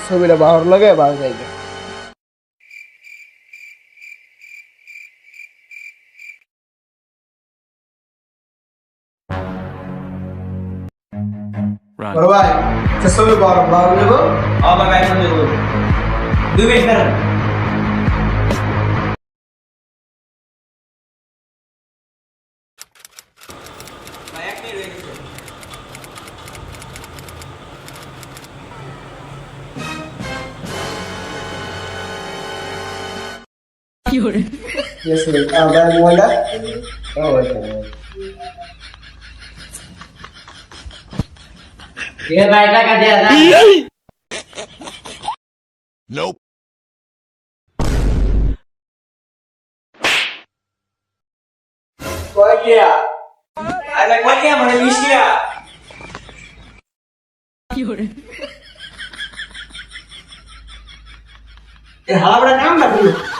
ছবিটা বাহর লাগে বাহর যাইবে বড় ভাই ছবি বাহর নেব আমার ভাই এখন দেবো 2 মিনিট দাঁড়ান ভাই এক মিনিট হয়ে গেছে Yes, sir. Ada mola. Oh, okay. ये भाई टाका दे ना Nope. Kau kira? अरे कोई क्या मैंने मिस किया ये हाला बड़ा काम कर दिया